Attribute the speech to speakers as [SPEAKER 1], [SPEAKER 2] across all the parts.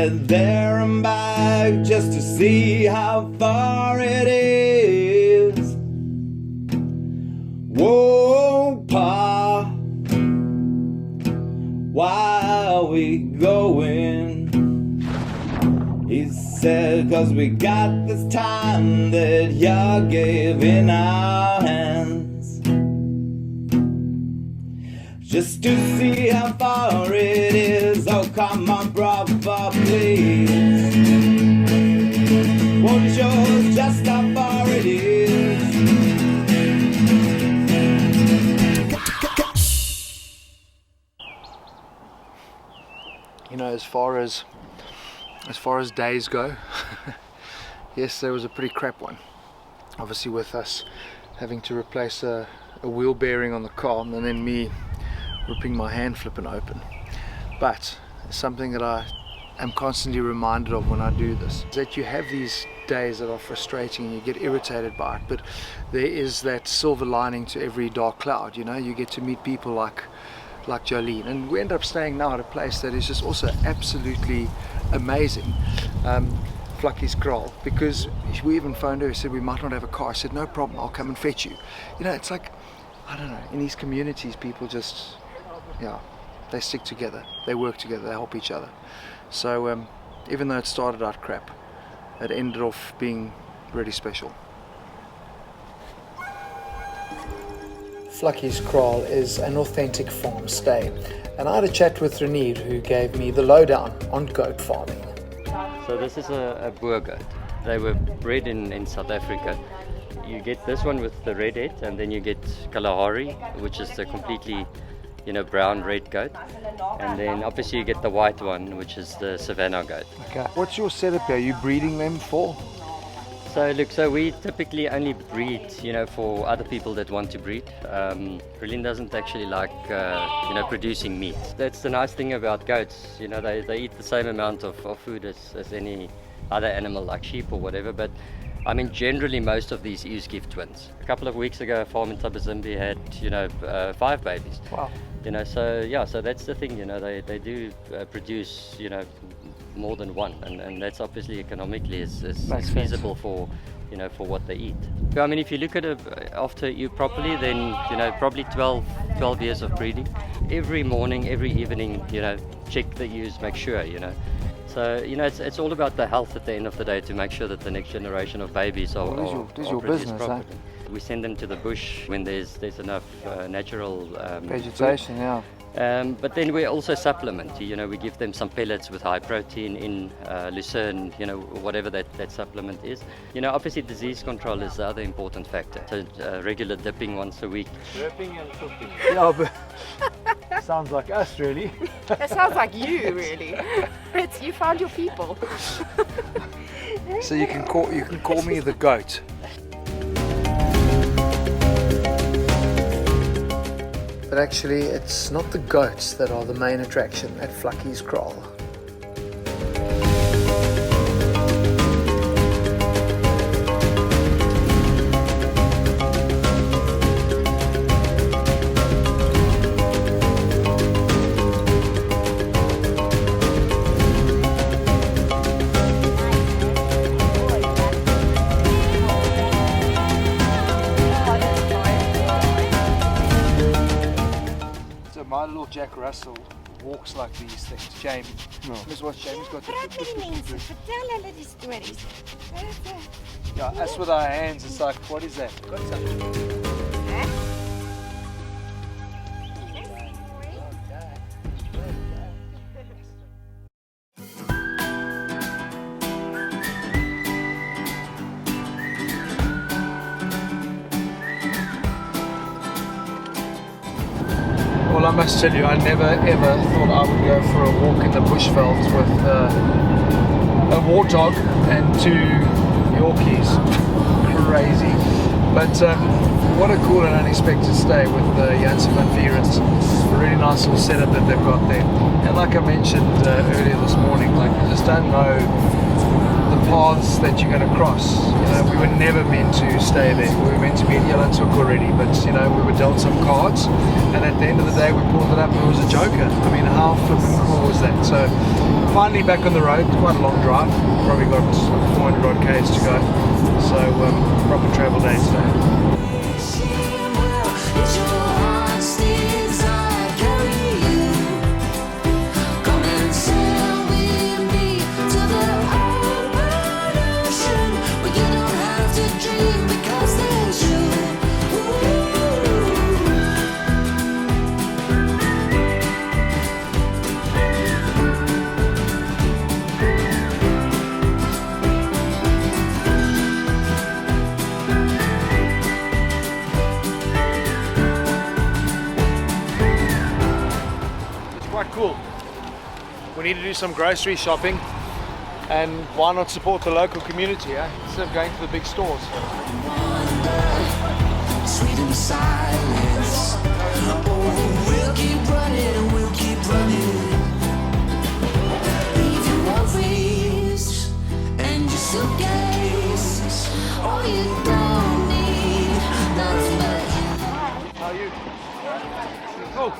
[SPEAKER 1] get there and back just to see how far it is. Whoa, Pa, why are we going? He said, 'cause we got this time that you gave in our hands, just to see how far it is. Oh, come on, brother, please. Won't you show us just how far it is?
[SPEAKER 2] You know, as far as days go, yesterday was a pretty crap one. Obviously with us having to replace a wheel bearing on the car and then me ripping my hand flipping open. But something that I am constantly reminded of when I do this is that you have these days that are frustrating and you get irritated by it, but there is that silver lining to every dark cloud. You know, you get to meet people like Jolene, and we end up staying now at a place that is just also absolutely amazing, Vlakkieskraal, because we even phoned her, said we might not have a car. I said no problem, I'll come and fetch you. You know, it's like, I don't know, in these communities people just, yeah, they stick together, they work together, they help each other. So even though it started out crap, it ended off being really special. Vlakkieskraal is an authentic farm stay, and I had a chat with Renier, who gave me the lowdown on goat farming.
[SPEAKER 3] So this is a boer goat. They were bred in South Africa. You get this one with the red head, and then you get Kalahari, which is the completely, you know, brown red goat, and then obviously you get the white one, which is the Savannah goat.
[SPEAKER 2] Okay, what's your setup here? Are you breeding them for?
[SPEAKER 3] So look, so we typically only breed, you know, for other people that want to breed. Relin doesn't actually like, you know, producing meat. That's the nice thing about goats. You know, they eat the same amount of food as any other animal like sheep or whatever. But I mean, generally most of these ewes give twins. A couple of weeks ago, a farm in Tabazimbi had, you know, 5 babies.
[SPEAKER 2] Wow.
[SPEAKER 3] You know, so yeah, so that's the thing. You know, they do produce, you know, more than one, and that's obviously economically is feasible for, you know, for what they eat. I mean, if you look at it after you properly, then, you know, probably 12 years of breeding. Every morning, every evening, you know, check the ewes, make sure, you know. So, you know, it's all about the health at the end of the day, to make sure that the next generation of babies are
[SPEAKER 2] your business,
[SPEAKER 3] properly. We send them to the bush when there's enough natural
[SPEAKER 2] vegetation,
[SPEAKER 3] food.
[SPEAKER 2] Yeah.
[SPEAKER 3] But then we also supplement, you know, we give them some pellets with high protein in lucerne, you know, whatever that supplement is. You know, obviously disease control is the other important factor. So regular dipping once a week.
[SPEAKER 4] Dripping and cooking.
[SPEAKER 2] Yeah, but sounds like us, really.
[SPEAKER 5] It sounds like you, really. You found your people.
[SPEAKER 2] So you can call me the goat. But actually, it's not the goats that are the main attraction at Vlakkieskraal. My little Jack Russell walks like these things. Jamie. No. This is what Jamie's got. Yeah, us with our hands, it's like, what is that? Got something. Well, I must tell you, I never ever thought I would go for a walk in the bushvelds with a warthog and 2 Yorkies. Crazy. But what a cool and unexpected stay with Janssen van Vierens. A really nice little setup that they've got there. And like I mentioned earlier this morning, like, you just don't know the paths that you're going to cross. You know, we were never meant to stay there. We were meant to be in Yellowtook already, but you know, we were dealt some cards, and at the end of the day we pulled it up and it was a joker. I mean, how flipping cool was that? So finally back on the road, quite a long drive, probably got 400 odd k's to go, so proper travel day today. Cool. We need to do some grocery shopping, and why not support the local community, instead of going to the big stores. Sweet in silence. Oh, we'll keep running and we'll keep running. Leave your worries and your suitcase. Oh, you don't need nothing but. How are you? Cool.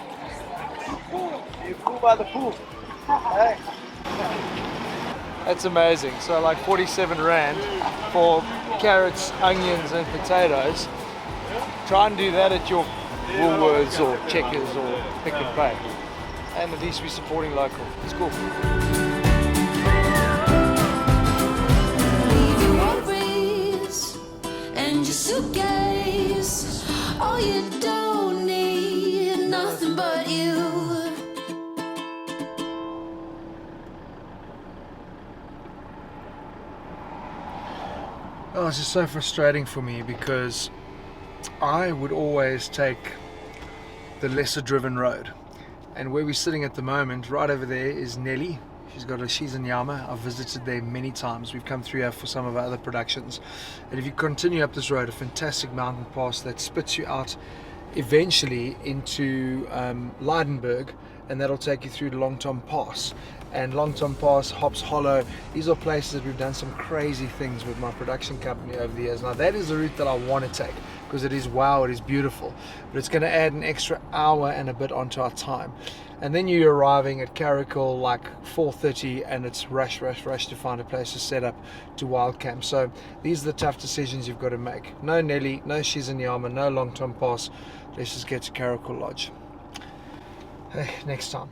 [SPEAKER 2] You're cool by the pool. Hey. That's amazing. So like 47 Rand for carrots, onions and potatoes. Try and do that at your Woolworths or Checkers or Pick n Pay. And at least we're supporting local. It's cool. Leave your worries and your suitcase. All you don't need nothing but you. Oh, it's just so frustrating for me because I would always take the lesser driven road, and where we're sitting at the moment, right over there is Nelly. She's got a Nyama. I've visited there many times. We've come through here for some of our other productions, and if you continue up this road, a fantastic mountain pass that spits you out eventually into Leidenburg, and that'll take you through to Long Tom Pass. And Long Tom Pass, Hops Hollow, these are places that we've done some crazy things with my production company over the years. Now that is the route that I want to take, because it is wow, it is beautiful, but it's going to add an extra hour and a bit onto our time. And then you're arriving at Caracal like 4:30, and it's rush to find a place to set up to wild camp. So these are the tough decisions you've got to make. No Nelly, no Shizanyama, no Long Tom Pass. Let's just get to Caracal Lodge. Hey, next time.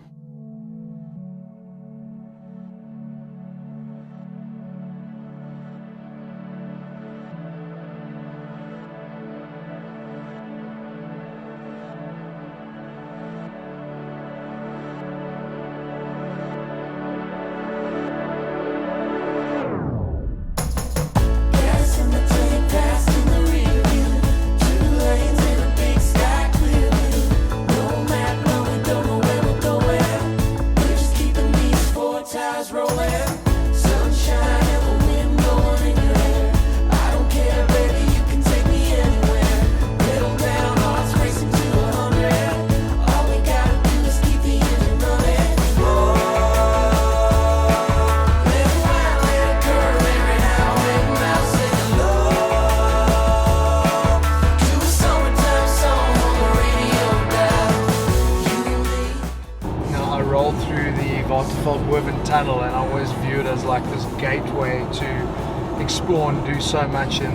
[SPEAKER 2] Tunnel, and I always view it as like this gateway to explore and do so much in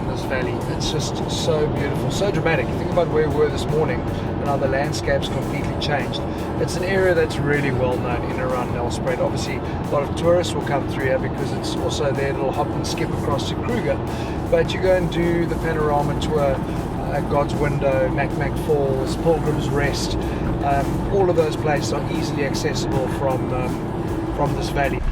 [SPEAKER 2] this valley. It's just so beautiful, so dramatic. Think about where we were this morning and how the landscape's completely changed. It's an area that's really well known in and around Nelspruit. Obviously a lot of tourists will come through here because it's also their little hop and skip across to Kruger, but you go and do the panorama tour, God's Window, Mac Falls, Pilgrims Rest. All of those places are easily accessible from this valley.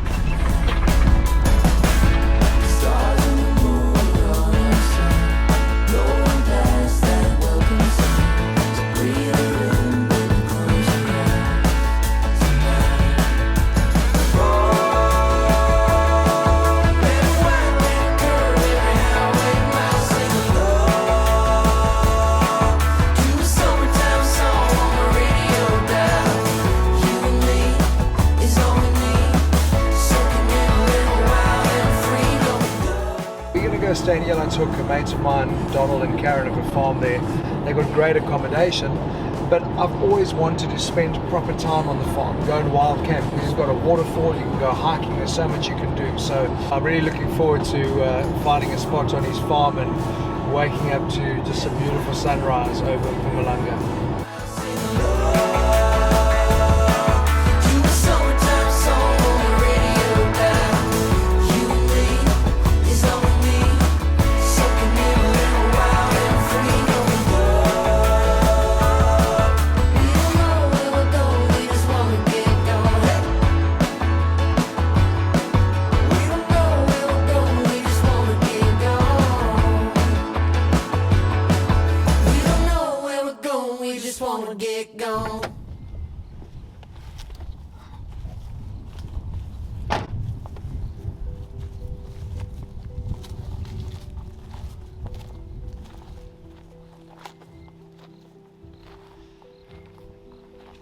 [SPEAKER 2] Hook, mates of mine, Donald and Karen, have a farm there. They've got great accommodation, but I've always wanted to spend proper time on the farm, go and wild camp. He's got a waterfall, you can go hiking, there's so much you can do. So I'm really looking forward to finding a spot on his farm and waking up to just a beautiful sunrise over Mpumulanga.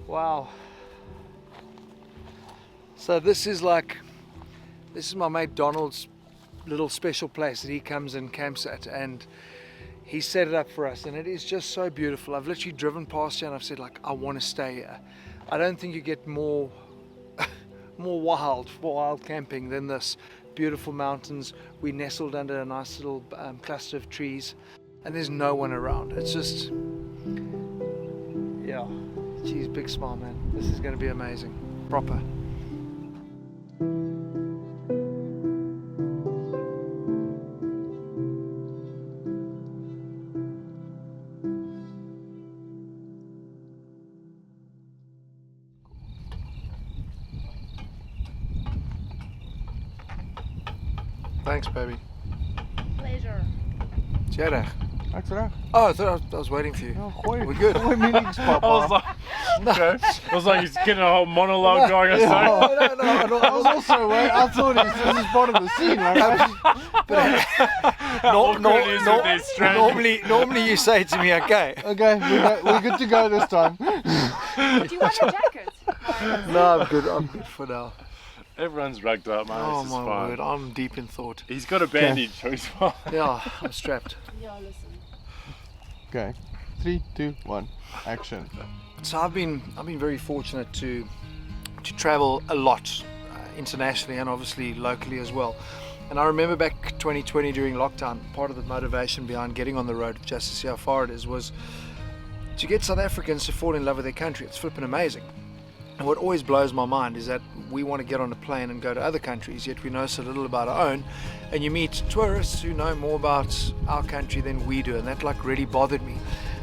[SPEAKER 2] Wow. So this is my mate Donald's little special place that he comes and camps at, and he set it up for us, and it is just so beautiful. I've literally driven past here and I've said, like, I want to stay here. I don't think you get more wild camping than this. Beautiful mountains. We nestled under a nice little cluster of trees, and there's no one around. It's just, yeah. Geez, big smile, man. This is going to be amazing. Proper. Thanks, baby.
[SPEAKER 5] Pleasure.
[SPEAKER 2] Tjera.
[SPEAKER 4] Thanks for that.
[SPEAKER 2] Oh, I was waiting for you.
[SPEAKER 4] Oh, gooi.
[SPEAKER 2] We're good.
[SPEAKER 4] Gooi meetings, Papa.
[SPEAKER 6] I was like, okay. I was like, he's getting a whole monologue going or something.
[SPEAKER 2] No.
[SPEAKER 4] I was also waiting. I thought this is part of the scene, right?
[SPEAKER 2] Normally you say to me, okay.
[SPEAKER 4] Okay, we're good to go this time.
[SPEAKER 5] Do you want a jacket?
[SPEAKER 2] No, I'm good for now.
[SPEAKER 6] Everyone's rugged up, man.
[SPEAKER 2] Oh
[SPEAKER 6] this is
[SPEAKER 2] my
[SPEAKER 6] fine.
[SPEAKER 2] word, I'm deep in thought.
[SPEAKER 6] He's got a bandage, so he's fine.
[SPEAKER 2] Yeah, I'm strapped.
[SPEAKER 5] Yeah, listen.
[SPEAKER 4] Okay, 3, 2, 1, action.
[SPEAKER 2] So I've been very fortunate to travel a lot internationally and obviously locally as well. And I remember back 2020 during lockdown, part of the motivation behind getting on the road just to see how far it is was to get South Africans to fall in love with their country. It's flipping amazing. And what always blows my mind is that we want to get on a plane and go to other countries, yet we know so little about our own. And you meet tourists who know more about our country than we do, and that like really bothered me.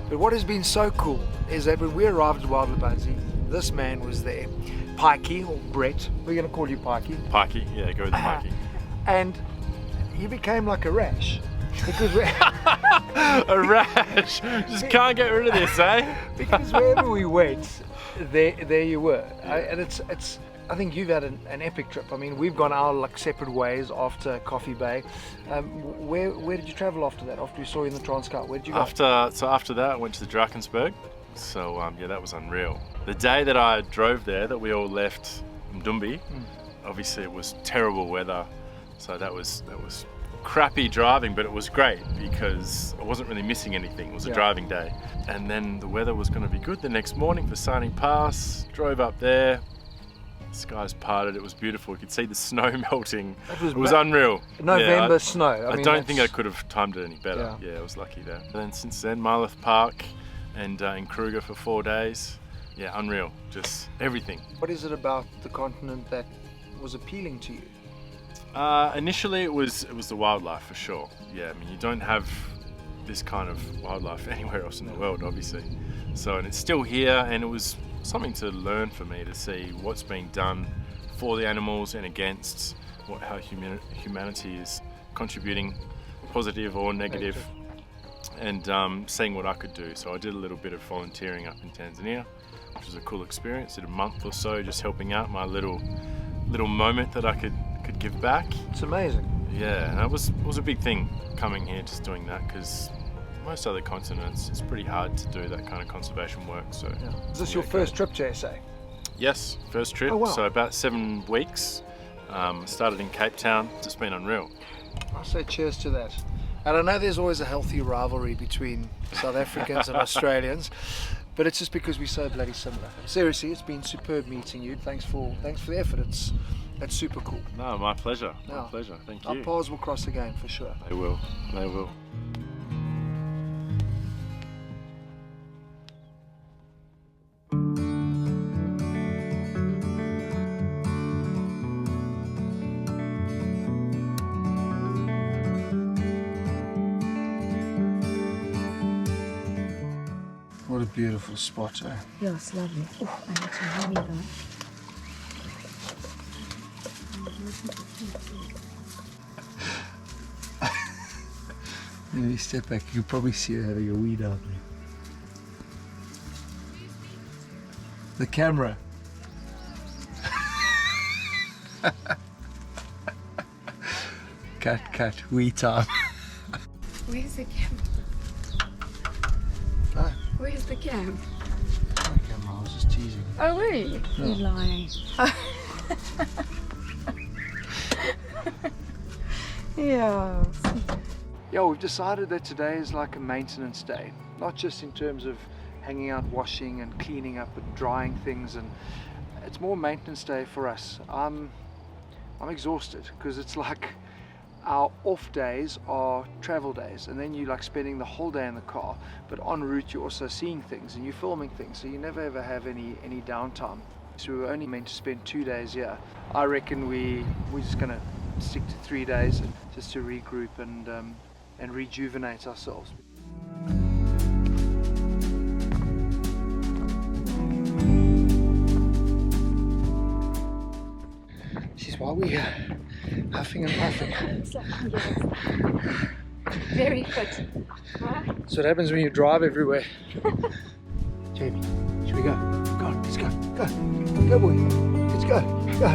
[SPEAKER 2] But what has been so cool is that when we arrived at Wildlife, this man was there, Pikey, or Brett. We're going to call you Pikey.
[SPEAKER 6] Pikey, yeah, go with the Pikey.
[SPEAKER 2] And he became like a rash. Because
[SPEAKER 6] A rash! Just can't get rid of this, eh?
[SPEAKER 2] because wherever we went, there you were. And it's I think you've had an epic trip. I mean, we've gone our like separate ways after Coffee Bay. Where did you travel after that? After we saw you in the Transcar, where did you go?
[SPEAKER 6] After that, I went to the Drakensberg. So yeah, that was unreal. The day that I drove there, that we all left Mdumbi, obviously it was terrible weather. So that was crappy driving, but it was great because I wasn't really missing anything. It was a driving day. And then the weather was going to be good the next morning for Sarnie Pass. Drove up there. The skies parted. It was beautiful. You could see the snow melting. It was unreal.
[SPEAKER 2] November snow.
[SPEAKER 6] I don't think I could have timed it any better. Yeah, I was lucky there. And then since then, Marloth Park and in Kruger for 4 days. Yeah, unreal. Just everything.
[SPEAKER 2] What is it about the continent that was appealing to you?
[SPEAKER 6] Initially, it was the wildlife for sure. Yeah, I mean, you don't have this kind of wildlife anywhere else in the world, obviously. So, and it's still here, and it was something to learn for me to see what's being done for the animals and against how humanity is contributing, positive or negative, and seeing what I could do. So I did a little bit of volunteering up in Tanzania, which was a cool experience. Did a month or so just helping out, my little moment that I could give back.
[SPEAKER 2] It's amazing.
[SPEAKER 6] Yeah, and it was a big thing coming here, just doing that, because most other continents it's pretty hard to do that kind of conservation work. So
[SPEAKER 2] is this your first trip to SA?
[SPEAKER 6] Yes, first trip.
[SPEAKER 2] Oh, wow.
[SPEAKER 6] So about 7 weeks. Started in Cape Town. It's just been unreal.
[SPEAKER 2] I say cheers to that. And I know there's always a healthy rivalry between South Africans and Australians, but it's just because we're so bloody similar. Seriously, it's been superb meeting you. Thanks for the effort. That's super cool.
[SPEAKER 6] No, my pleasure. My
[SPEAKER 2] Yeah.
[SPEAKER 6] pleasure. Thank
[SPEAKER 2] Our
[SPEAKER 6] you.
[SPEAKER 2] paths will cross again for sure.
[SPEAKER 6] They will. They will.
[SPEAKER 2] What a beautiful spot, eh?
[SPEAKER 7] Yeah, it's lovely. Oh, I need some honey though.
[SPEAKER 2] You step back, you can probably see her having a weed out there. The camera. Cut, wee time.
[SPEAKER 5] Where's the cam?
[SPEAKER 2] Ah.
[SPEAKER 5] Where's the cam?
[SPEAKER 2] Oh, camera, I was just teasing.
[SPEAKER 5] Oh, really?
[SPEAKER 2] Yeah.
[SPEAKER 7] You're lying.
[SPEAKER 5] Yeah.
[SPEAKER 2] Yeah, we've decided that today is like a maintenance day, not just in terms of hanging out, washing and cleaning up and drying things, and it's more maintenance day for us. I'm exhausted because it's like our off days are travel days, and then you're like spending the whole day in the car, but en route you're also seeing things and you're filming things, so you never ever have any downtime. So we were only meant to spend 2 days here. I reckon we're just gonna stick to 3 days just to regroup and rejuvenate ourselves. She's while we're here, huffing and puffing.
[SPEAKER 5] Very fit. Huh?
[SPEAKER 2] So what happens when you drive everywhere. Jamie, should we go? Go on, let's go. Go. Go, boy. Let's go. Go.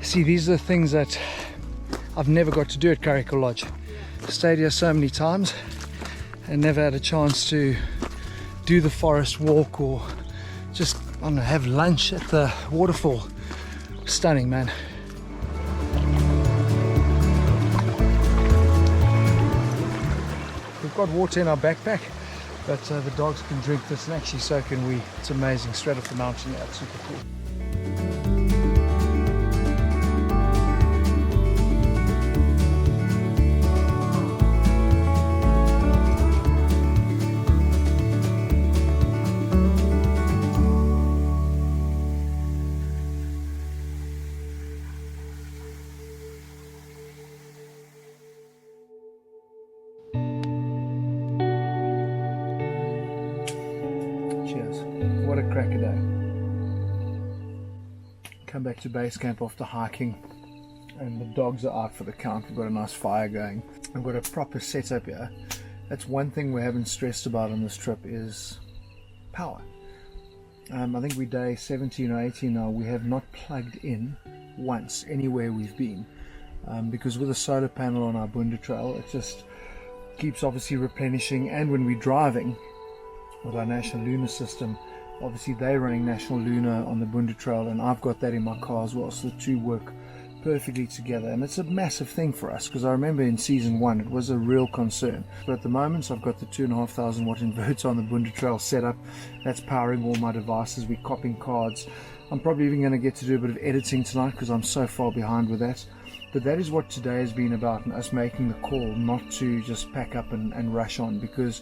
[SPEAKER 2] See, these are the things that I've never got to do at Caracal Lodge. Stayed here so many times and never had a chance to do the forest walk or just, I don't know, have lunch at the waterfall. Stunning, man. We've got water in our backpack, but the dogs can drink this, and actually so can we. It's amazing, straight off the mountain. Yeah, it's super cool. What a cracker day. Come back to base camp after hiking and the dogs are out for the count. We've got a nice fire going. I've got a proper setup here. That's one thing we haven't stressed about on this trip is power. I think we're day 17 or 18 now. We have not plugged in once anywhere we've been because with a solar panel on our Boonda Trail, it just keeps obviously replenishing, and when we're driving with our National Lunar System, obviously they're running National Lunar on the Boonda Trail, and I've got that in my car as well, so the two work perfectly together. And it's a massive thing for us because I remember in season 1 it was a real concern, but at the moment I've got the 2,500 watt inverter on the Boonda Trail set up. That's powering all my devices. We're copying cards. I'm probably even going to get to do a bit of editing tonight because I'm so far behind with that. But that is what today has been about, and us making the call not to just pack up and rush on, because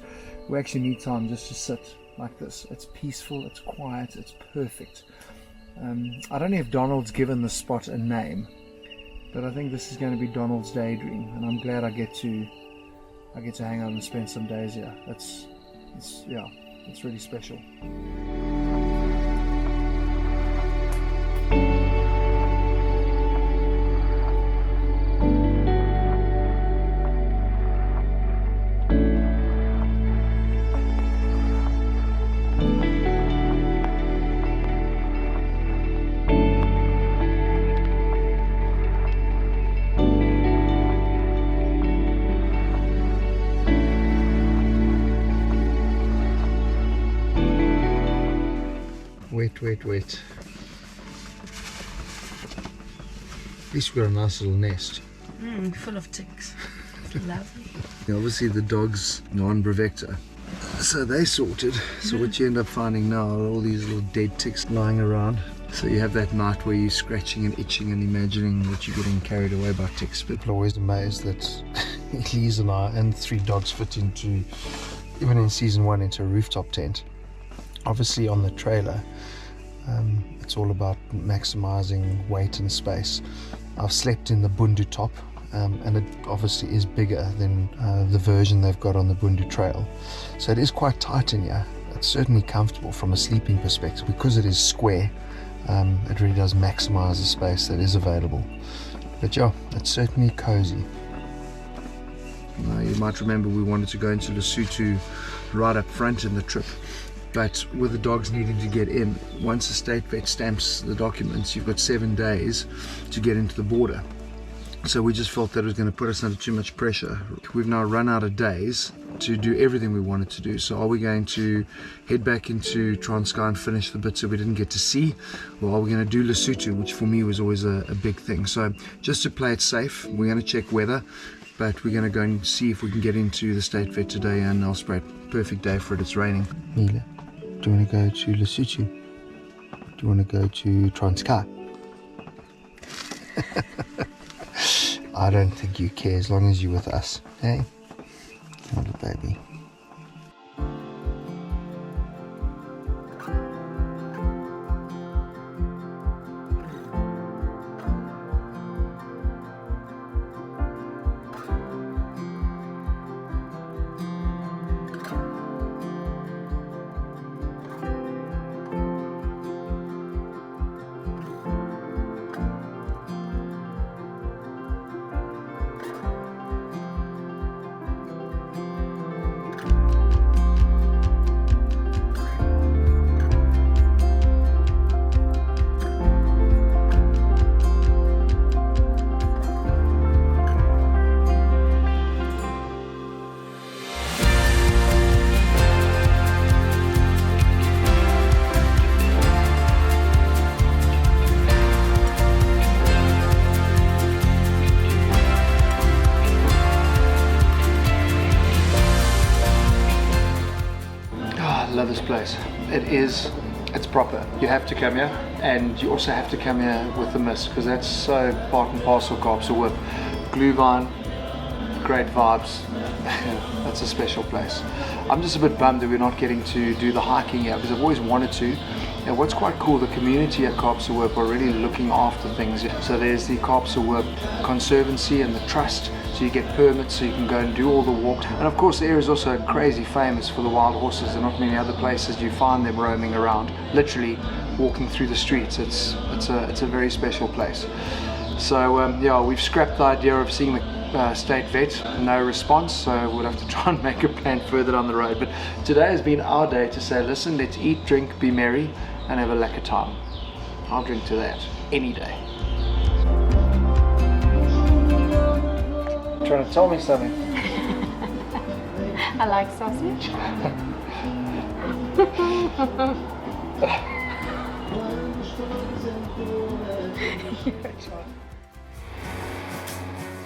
[SPEAKER 2] we actually need time just to sit like this. It's peaceful, it's quiet, it's perfect. I don't know if Donald's given the spot a name, but I think this is going to be Donald's daydream, and I'm glad I get to hang out and spend some days here. It's really special. Wait. At least we've got a nice little nest.
[SPEAKER 7] Full of ticks. Lovely.
[SPEAKER 2] Obviously the dogs are on Brevector, so they sorted. So what you end up finding now are all these little dead ticks lying around. So you have that night where you're scratching and itching and imagining that you're getting carried away by ticks. But
[SPEAKER 4] People are always amazed that Elise and I and 3 dogs fit into, even in season 1, into a rooftop tent. Obviously on the trailer, it's all about maximizing weight and space. I've slept in the Bundu top, and it obviously is bigger than the version they've got on the Bundu trail. So it is quite tight in here. It's certainly comfortable from a sleeping perspective because it is square. It really does maximize the space that is available. But yeah, it's certainly cozy. Now, you might remember we wanted to go into Lesotho right up front in the trip, but with the dogs needing to get in, once the state vet stamps the documents, you've got 7 days to get into the border. So we just felt that was going to put us under too much pressure. We've now run out of days to do everything we wanted to do. So are we going to head back into Transkei and finish the bits that we didn't get to see? Or are we going to do Lesotho, which for me was always a big thing. So just to play it safe, we're going to check weather, but we're going to go and see if we can get into the state vet today and Nelspruit. Perfect day for it, it's raining. Mila, do you want to go to Lesotho? Do you want to go to Transkei? I don't think you care as long as you're with us, hey? Little baby. Love this place. It's proper. You have to come here, and you also have to come here with the mist, because that's so part and parcel Kaapsehoop. Glühwein, great vibes. That's a special place. I'm just a bit bummed that we're not getting to do the hiking here, because I've always wanted to. And what's quite cool, the community at Kaapsehoop are really looking after things. So there's the Kaapsehoop Conservancy and the Trust, so you get permits so you can go and do all the walks. And of course the area is also crazy famous for the wild horses. There are not many other places you find them roaming around, literally walking through the streets. It's a very special place. So yeah, we've scrapped the idea of seeing the state vet, no response, so we'll have to try and make a plan further down the road. But today has been our day to say, listen, let's eat, drink, be merry, and have a lekker time. I'll drink to that any day. Trying to tell me something?
[SPEAKER 5] I like sausage.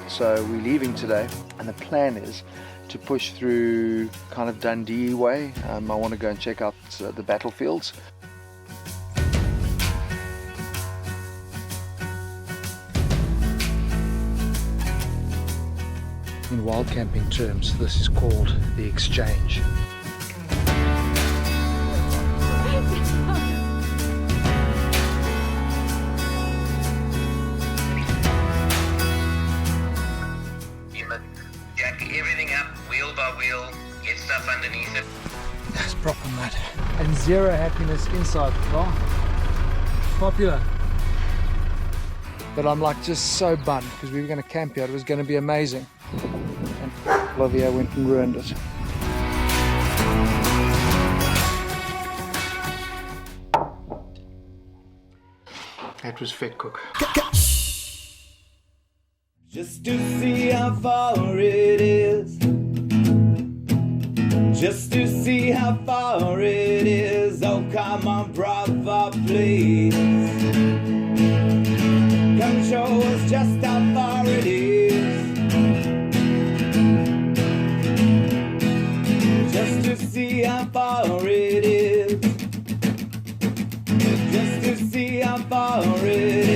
[SPEAKER 2] So we're leaving today, and the plan is to push through kind of Dundee way. I want to go and check out the battlefields. In wild camping terms, this is called the exchange.
[SPEAKER 8] Jack everything up, wheel by wheel, get stuff underneath it.
[SPEAKER 2] That's proper mud.
[SPEAKER 4] And zero happiness inside the car. Popular.
[SPEAKER 2] But I'm like just so bummed, because we were going to camp here, it was going to be amazing. And Flavia went and ruined it. That was Fat Cook.
[SPEAKER 1] Just to see how far it is. Just to see how far it is. Oh, come on, brother, please. Come show us just how far it is. just to see how far it is, just to see how far it is.